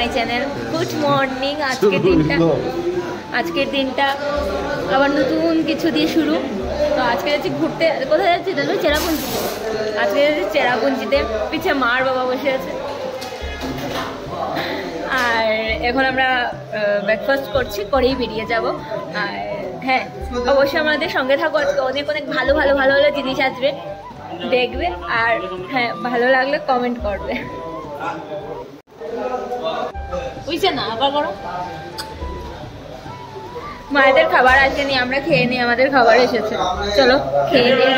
My channel. Good morning. আজকের দিনটা আবার নতুন কিছু দিয়ে শুরু। তো আজকে যাচ্ছি ঘুরতে। কোথায় যাচ্ছি জানো? চেরাপুঞ্জিতে। আজকে যাচ্ছি চেরাপুঞ্জিতে। পিছে মার বাবা বসে আছে। আর এখন আমরা ব্রেকফাস্ট করছি, করেই বেরিয়ে যাব। আর হ্যাঁ, অবশ্যই আমাদের সঙ্গে থাকো। আজকে অনেক অনেক ভালো ভালো ভালো ভালো জিনিস আসবে, দেখবে। আর হ্যাঁ, ভালো লাগলে কমেন্ট করবে। বুঝছে না? আবার করো। মায়েদের খাবার আসেনি, আমরা খেয়ে নিই। আমাদের খাবার এসেছে, চলো খেয়ে নিই।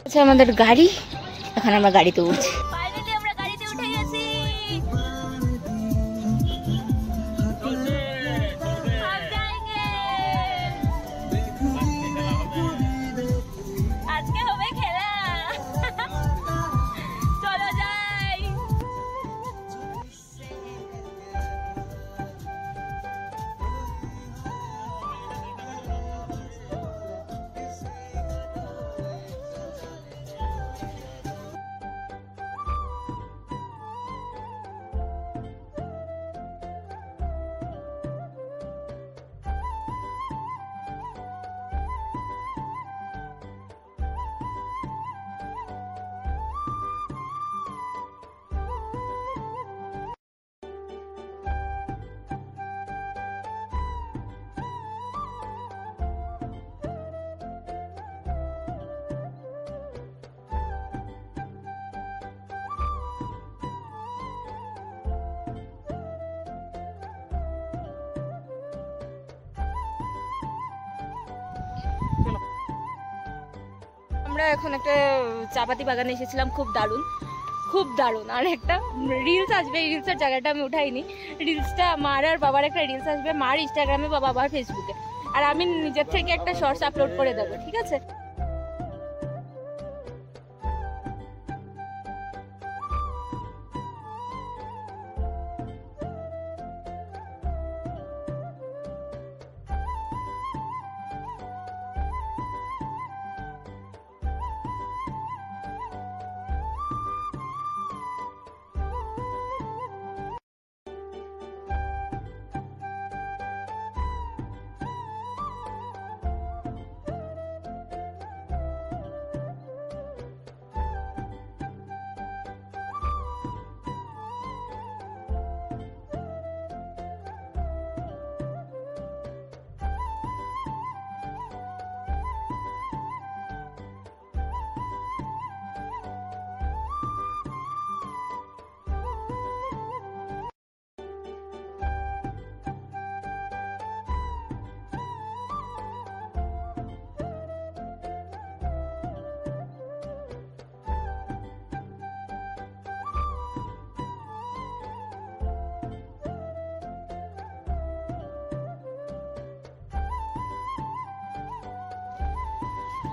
আচ্ছা, আমাদের গাড়ি, এখন আমরা গাড়িতে উঠছি। আমরা গাড়িতে উঠে গেছি। আজকে হবে খেলা, চলো যাই। আমরা এখন একটা চাপাতি বাগানে এসেছিলাম, খুব দারুণ, খুব দারুণ। আর একটা রিলস আসবে, এই রিলসের জায়গাটা আমি উঠাইনি। রিলসটা মার আর বাবার একটা রিলস আসবে, মার ইনস্টাগ্রামে বা বাবার ফেসবুকে। আর আমি নিজের থেকে একটা শর্টস আপলোড করে দেবো, ঠিক আছে?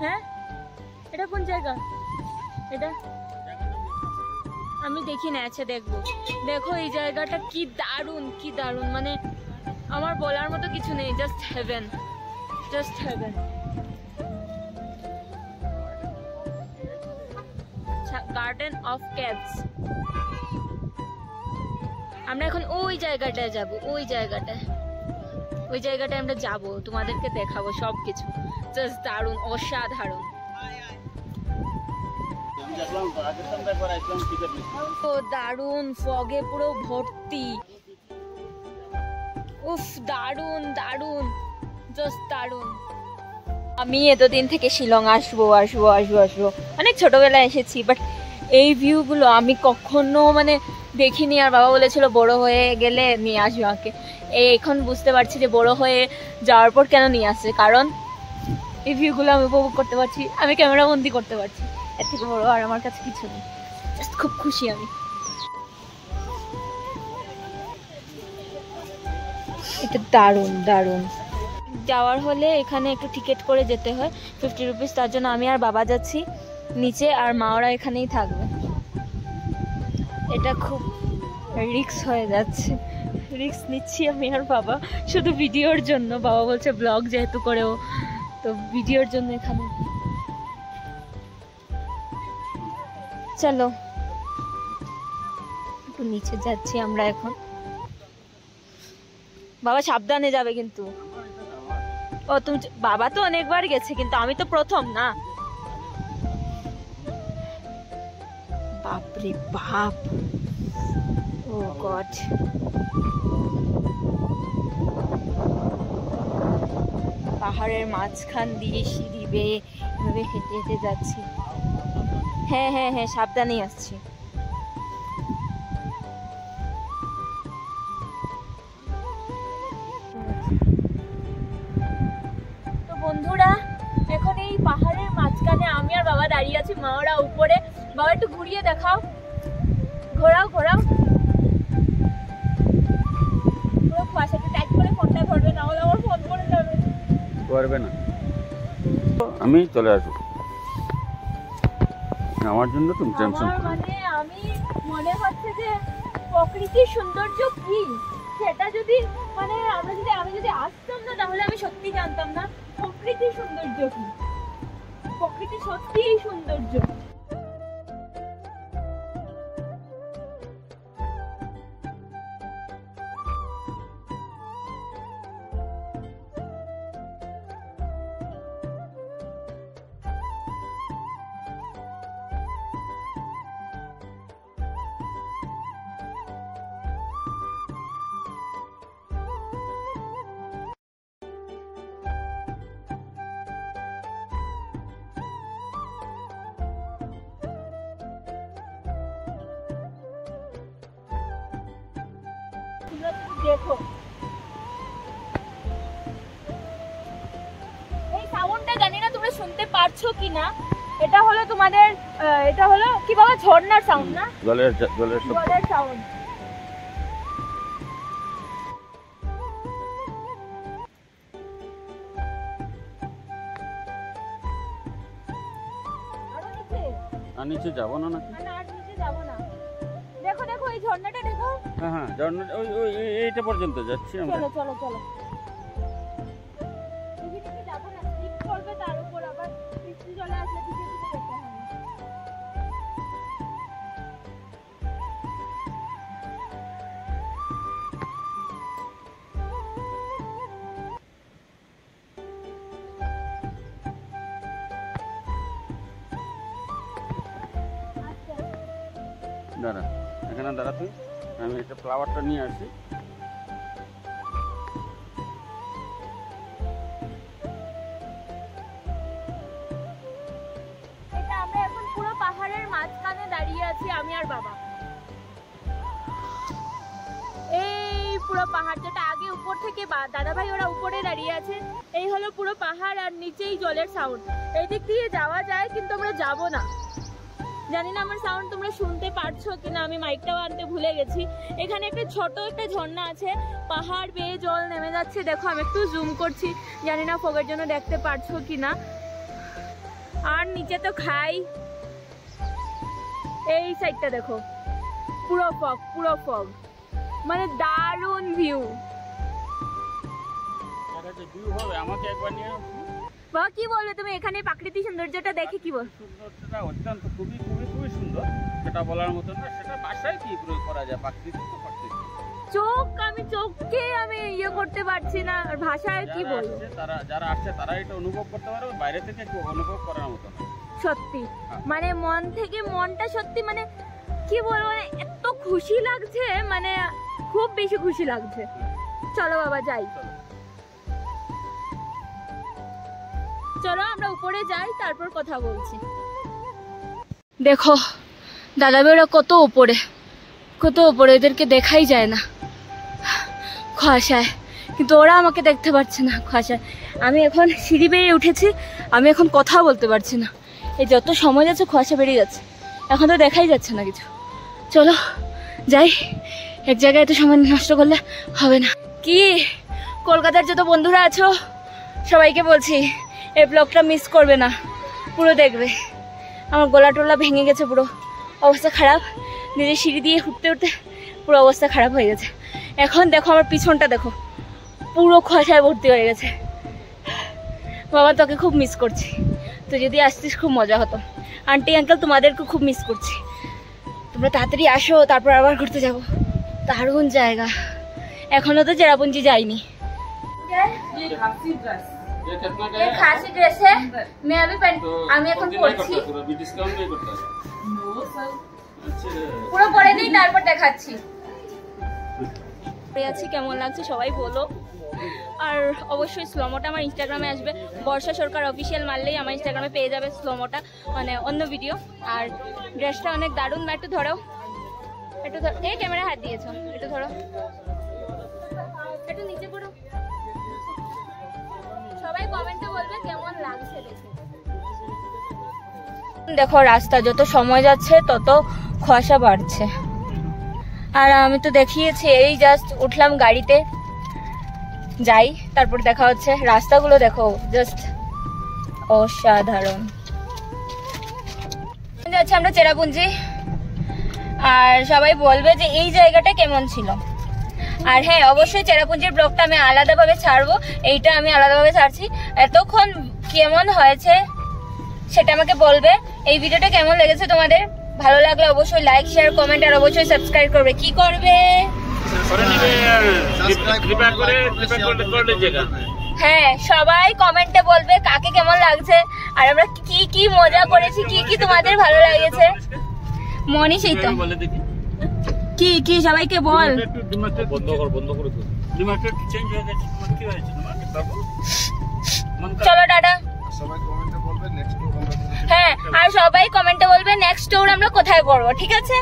হ্যাঁ, এটা কোন জায়গা? এটা আমি দেখি না। আচ্ছা, দেখবো। দেখো এই জায়গাটা কি দারুণ, কি দারুণ, মানে আমার বলার মতো কিছু নেই। Just heaven, just heaven. Garden of caves. আমরা এখন ওই জায়গাটায় যাব, ওই জায়গাটায় আমরা যাব, তোমাদেরকে দেখাবো সবকিছু। জাস্ট দারুণ, অসাধারণ। তো দারুণ, ফগে পুরো ভর্তি। উফ, দারুণ দারুণ, জাস্ট দারুণ। আমি এতদিন থেকে শিলং আসবো আসবো আসবো আসবো, অনেক ছোটবেলায় এসেছি, বাট এই ভিউগুলো আমি কখনো মানে দেখিনি। আর বাবা বলেছিল বড় হয়ে গেলে নিয়ে আসবে আমাকে। এখন বুঝতে পারছি যে বড় হয়ে যাওয়ার পর কেন নিয়ে আসছে, কারণ এই ভিউগুলো আমি উপভোগ করতে পারছি, আমি ক্যামেরা বন্দি করতে পারছি। এর থেকে বড় আর আমার কাছে কিছু নেই। জাস্ট খুব খুশি আমি। এটা দারুণ দারুণ। যাওয়ার হলে এখানে একটু টিকিট করে যেতে হয়, 50 রুপিস। তার জন্য আমি আর বাবা যাচ্ছি নিচে, আর মা ওরা এখানেই থাকবে। এটা খুব রিস্ক হয়ে যাচ্ছে, রিস্ক নিচ্ছি আমি আর বাবা, শুধু ভিডিওর জন্য। বাবা বলছে ব্লগ যেহেতু করেও, তো ভিডিওর জন্য এখানে। চলো একটু নিচে যাচ্ছি আমরা এখন। বাবা সাবধানে যাবে কিন্তু। ও তুমি, বাবা তো অনেকবার গেছে কিন্তু আমি তো প্রথম না। বাপরে বাপ, ও গড। পাহাড়ের মাঝখান দিয়ে সিঁড়ি বেয়ে এভাবে হেঁটে হেঁটে যাচ্ছি। হ্যাঁ হ্যাঁ হ্যাঁ, সাবধানেই আসছি। তো বন্ধুরা, এখন এই পাহাড়ের মাঝখানে আমি আর বাবা দাঁড়িয়ে আছি, মা ওরা উপরে। বাবা একটু ঘুরিয়ে দেখাও, ঘোরাও ঘোরাও। পুরো কুয়াশাটা টাইট করে ফোনটা ধরবে, না হলে আমার ফোন পড়ে যাবে। করবে না, আমি চলে আসবো, আমার জন্য তুমি টেনশন। মানে আমি মনে হচ্ছে যে প্রকৃতির সৌন্দর্য কি সেটা যদি মানে আমি যদি আসতাম না তাহলে আমি সত্যি জানতাম না প্রকৃতির সৌন্দর্য কি। প্রকৃতি সত্যিই সৌন্দর্য। দেখো এই সাউন্ডটা, জানি না তোমরা শুনতে পারছো কিনা। এটা হলো তোমাদের, এটা হলো কি বাবা, ঝর্ণার সাউন্ড না? জলের সাউন্ড। আর নিচে যাবো না নাকি? আর নিচে যাবো না। দেখো দেখো এই ঝর্ণাটা দেখো। হ্যাঁ হ্যাঁ, ঝর্ণা ওই এইটা পর্যন্ত যাচ্ছি আমরা। চলো চলো চলো। দিকে যাবো না, স্লিপ করবে, তার উপর আবার বৃষ্টি চলে আসলে দিকে দিকে যেতে হবে। দাঁড়া, এখানে দাঁড়া তুই, আমি একটা ফ্লাওয়ারটা নিয়ে আসি। এটা আমরা এখন পুরো পাহাড়ের মাঝখানে দাঁড়িয়ে আছি, আমি আর বাবা। এই পুরো পাহাড়, যেটা আগে উপর থেকে দাদা ভাই ওরা উপরে দাঁড়িয়ে আছে, এই হলো পুরো পাহাড়, আর নিচেই জলের সাউন্ড। এই দিক দিয়ে যাওয়া যায় কিন্তু আমরা যাব না। জানি না আমার সাউন্ড তোমরা শুনতে পারছো কিনা, আমি মাইকটাও আনতে ভুলে গেছি। এখানে একটা ছোট একটা ঝর্ণা আছে, পাহাড় বেয়ে জল নেমে যাচ্ছে। দেখো আমি একটু জুম করছি, জানি না ফগের জন্য দেখতে পারছো কিনা। আর নিচে তো খাই, এই সাইডটা দেখো পুরো ফগ, পুরো ফগ, মানে দারুণ ভিউ। আমাকে একবার নিয়ে বা কি বলবে তুমি, এখানে প্রাকৃতিক সৌন্দর্যটা দেখে কি বল? সৌন্দর্যটা অত্যন্ত খুবই খুবই খুবই সুন্দর, সেটা বলার মতো না। সেটা ভাষায় কি প্রয়োগ করা যায়, প্রাকৃতিক তো প্রাকৃতিক। আমি চোখকে আমি ইয়ে করতে পারছি না, আর ভাষায় কি বলবো। যারা আসছে তারা এটা অনুভব করতে পারবে, বাইরে থেকে অনুভব করার মতো না। সত্যি মানে মন থেকে, মনটা সত্যি মানে কি বলবো, মানে এত খুশি লাগছে, মানে খুব বেশি খুশি লাগছে। চলো বাবা যাই, চলো আমরা উপরে যাই, তারপর কথা বলছি। দেখো দাদা ভাইরা কত উপরে, কত উপরে, এদেরকে দেখাই যায় না কুয়াশায়, কিন্তু ওরা আমাকে দেখতে পাচ্ছে না কুয়াশায়। আমি এখন সিঁড়ি বেয়ে উঠেছি, আমি এখন কথা বলতে পারছি না। এই যত সময় যাচ্ছে কুয়াশা বেরিয়ে যাচ্ছে, এখন তো দেখাই যাচ্ছে না কিছু। চলো যাই, এক জায়গায় এত সময় নষ্ট করলে হবে না। কি কলকাতার যত বন্ধুরা আছো সবাইকে বলছি, এই ব্লগটা মিস করবে না, পুরো দেখবে। আমার গলা টোলা ভেঙে গেছে, পুরো অবস্থা খারাপ। নিজে সিঁড়ি দিয়ে উঠতে উঠতে পুরো অবস্থা খারাপ হয়ে গেছে। এখন দেখো আমার পিছনটা দেখো, পুরো কুয়াশায় ভর্তি হয়ে গেছে। বাবা তোকে খুব মিস করছি, তো যদি আসতিস খুব মজা হতো। আন্টি আঙ্কেল তোমাদেরকে খুব মিস করছি, তোমরা তাড়াতাড়ি আসো, তারপর আবার ঘুরতে যাবো। দারুণ জায়গা, এখনো তো চেরাপুঞ্জি যাইনি। খাসি ড্রেসে আমি এখন পড়ছি, পুরো পরে নেই তারপর দেখাচ্ছি। আছি কেমন লাগছে সবাই বলো, আর অবশ্যই স্লোমোটা আমার ইনস্টাগ্রামে আসবে, বর্ষা সরকার অফিসিয়াল মারলেই আমার ইনস্টাগ্রামে পেয়ে যাবে স্লোমোটা, মানে অন্য ভিডিও। আর ড্রেসটা অনেক দারুণ। একটু ধরো, একটু ধরো, এই ক্যামেরা হাত দিয়েছো, একটু ধরো, একটু নিচে পড়ো। সবাই কমেন্টে বলবে কেমন লাগছে দেখে। দেখো রাস্তা যত সময় যাচ্ছে তত কুয়াশা বাড়ছে, আর আমি তো দেখিয়েছি এই জাস্ট উঠলাম গাড়িতে, যাই তারপর দেখা হচ্ছে। রাস্তাগুলো দেখো জাস্ট অসাধারণ। যাচ্ছি আমরা চেরাপুঞ্জি, আর সবাই বলবে যে এই জায়গাটা কেমন ছিল। আর হ্যাঁ অবশ্যই চেরাপুঞ্জির ব্লগটা আমি আলাদাভাবে ছাড়বো, এইটা আমি আলাদাভাবে ছাড়ছি। এতক্ষণ কেমন হয়েছে সেটা আমাকে বলবে। এই ভিডিওটা কেমন লেগেছে তোমাদের, ভালো লাগলে অবশ্যই লাইক শেয়ার কমেন্ট আর অবশ্যই সাবস্ক্রাইব করবে। কি করবে? হ্যাঁ সবাই কমেন্টে বলবে কাকে কেমন লাগছে, আর আমরা কি কি মজা করেছি, কি কি তোমাদের ভালো লেগেছে। মনীষই তো কি কি সবাইকে বল। চলো টাটা। হ্যাঁ আর সবাই কমেন্টে বলবে নেক্সট ট্যুর আমরা কোথায় করবো, ঠিক আছে?